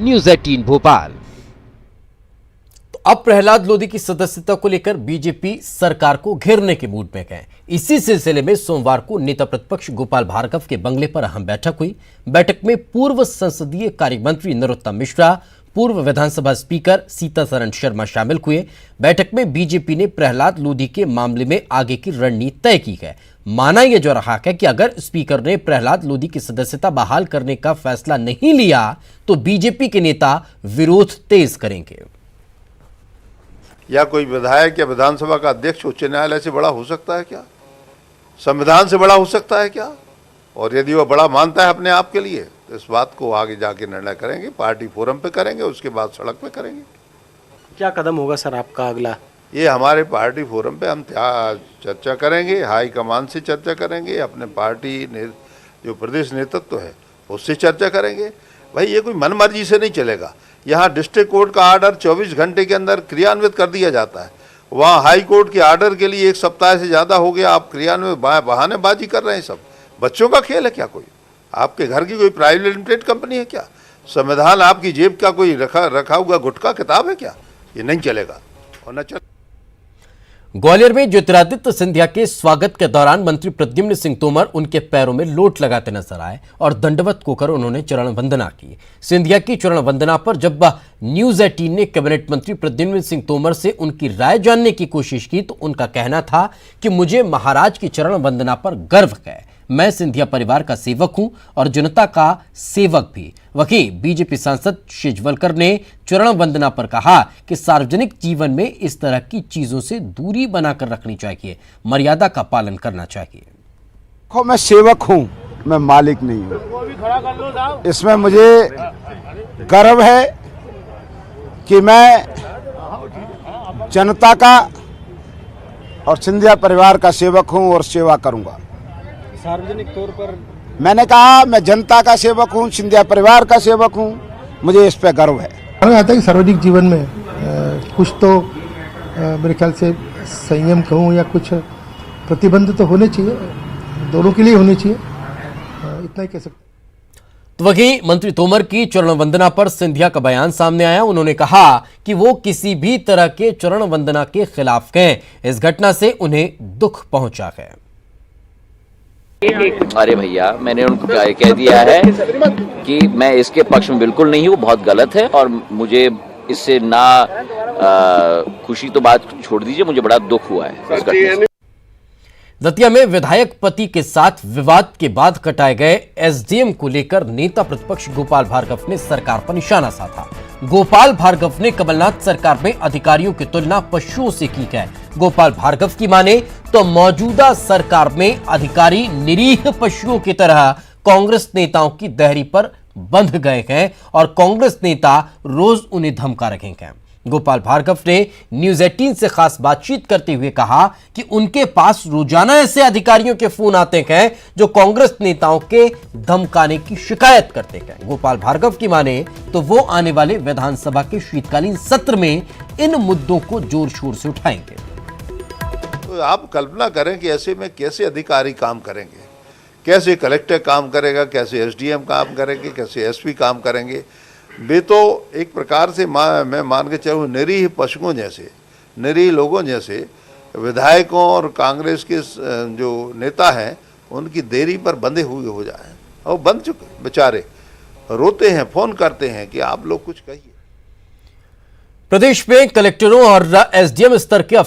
News 18 Bhopal. तो अब प्रहलाद लोधी की सदस्यता को लेकर बीजेपी सरकार को घेरने के मूड में गए। इसी सिलसिले में सोमवार को नेता प्रतिपक्ष गोपाल भार्गव के बंगले पर अहम बैठक हुई। बैठक में पूर्व संसदीय कार्य मंत्री नरोत्तम मिश्रा, पूर्व विधानसभा स्पीकर सीतासरण शर्मा शामिल हुए। बैठक में बीजेपी ने प्रहलाद लोधी के मामले में आगे की रणनीति तय की है। माना यह जा रहा है कि अगर स्पीकर ने प्रहलाद लोधी की सदस्यता बहाल करने का फैसला नहीं लिया तो बीजेपी के नेता विरोध तेज करेंगे। या कोई विधायक या विधानसभा का अध्यक्ष उच्च न्यायालय से बड़ा हो सकता है क्या? संविधान से बड़ा हो सकता है क्या? और यदि वह बड़ा मानता है अपने आप के लिए तो इस बात को आगे जाके निर्णय करेंगे, पार्टी फोरम पे करेंगे, उसके बाद सड़क पे करेंगे। क्या कदम होगा सर आपका अगला? ये हमारे पार्टी फोरम पे हम चर्चा करेंगे, हाईकमान से चर्चा करेंगे, अपने पार्टी जो प्रदेश नेतृत्व है उससे चर्चा करेंगे। भाई ये कोई मनमर्जी से नहीं चलेगा। यहाँ डिस्ट्रिक्ट कोर्ट का आर्डर 24 घंटे के अंदर क्रियान्वित कर दिया जाता है, वहाँ हाई कोर्ट के आर्डर के लिए 1 सप्ताह से ज़्यादा हो गया। आप क्रियान्वित बहानेबाजी कर रहे हैं। सब बच्चों का खेल है क्या? कोई आपके घर की कोई प्राइवेट लिमिटेड कंपनी है क्या? संविधान आपकी जेब का कोई रखा हुआ गुटखा किताब है क्या? ये नहीं चलेगा और न चल। ग्वालियर में ज्योतिरादित्य सिंधिया के स्वागत के दौरान मंत्री प्रद्युम्न सिंह तोमर उनके पैरों में लोट लगाते नजर आए और दंडवत होकर उन्होंने चरण वंदना की। सिंधिया की चरण वंदना पर जब न्यूज 18 ने कैबिनेट मंत्री प्रद्युम्न सिंह तोमर से उनकी राय जानने की कोशिश की तो उनका कहना था कि मुझे महाराज की चरण वंदना पर गर्व है। मैं सिंधिया परिवार का सेवक हूं और जनता का सेवक भी। वहीं बीजेपी सांसद शेजवलकर ने चरण वंदना पर कहा कि सार्वजनिक जीवन में इस तरह की चीजों से दूरी बनाकर रखनी चाहिए, मर्यादा का पालन करना चाहिए। देखो, मैं सेवक हूं, मैं मालिक नहीं हूं। इसमें मुझे गर्व है कि मैं जनता का और सिंधिया परिवार का सेवक हूं और सेवा करूंगा। सार्वजनिक तौर पर मैंने कहा मैं जनता का सेवक हूं, सिंधिया परिवार का सेवक हूं, मुझे इस पे गर्व है। हमें आता है कि सार्वजनिक जीवन में कुछ तो मेरे ख्याल से संयम कहूँ या कुछ प्रतिबंध तो होने चाहिए, दोनों के लिए होने चाहिए, इतना ही कह सकते। तो वहीं मंत्री तोमर की चरण वंदना पर सिंधिया का बयान सामने आया। उन्होंने कहा कि वो किसी भी तरह के चरण वंदना के खिलाफ हैं। इस घटना से उन्हें दुख पहुंचा है। अरे भैया, मैंने उनको कह दिया है कि मैं इसके पक्ष में बिल्कुल नहीं हूँ, बहुत गलत है और मुझे इससे ना खुशी तो बात छोड़ दीजिए, मुझे बड़ा दुख हुआ है इस घटना से। दतिया में विधायक पति के साथ विवाद के बाद कटाए गए एसडीएम को लेकर नेता प्रतिपक्ष गोपाल भार्गव ने सरकार पर निशाना साधा। गोपाल भार्गव ने कमलनाथ सरकार में अधिकारियों की तुलना पशुओं से की है। गोपाल भार्गव की माने तो मौजूदा सरकार में अधिकारी निरीह पशुओं की तरह कांग्रेस नेताओं की देहरी पर बंध गए हैं और कांग्रेस नेता रोज उन्हें धमका रहे हैं। गोपाल भार्गव ने न्यूज 18 से खास बातचीत करते हुए कहा कि उनके पास रोजाना ऐसे अधिकारियों के फोन आते हैं जो कांग्रेस नेताओं के धमकाने की शिकायत करते हैं। गोपाल भार्गव की माने तो वो आने वाले विधानसभा के शीतकालीन सत्र में इन मुद्दों को जोर शोर से उठाएंगे। तो आप कल्पना करें कि ऐसे में कैसे अधिकारी काम करेंगे, कैसे कलेक्टर काम करेगा, कैसे एसडीएम काम करेंगे, कैसे एसपी काम करेंगे। वे तो एक प्रकार से मैं मान के चलूँ निरीह पशुओं जैसे, निरीह लोगों जैसे विधायकों और कांग्रेस के जो नेता हैं उनकी देरी पर बंधे हुए हो जाए और बंध चुके बेचारे, रोते हैं, फोन करते हैं कि आप लोग कुछ कहिए। प्रदेश में कलेक्टरों और एसडीएम स्तर के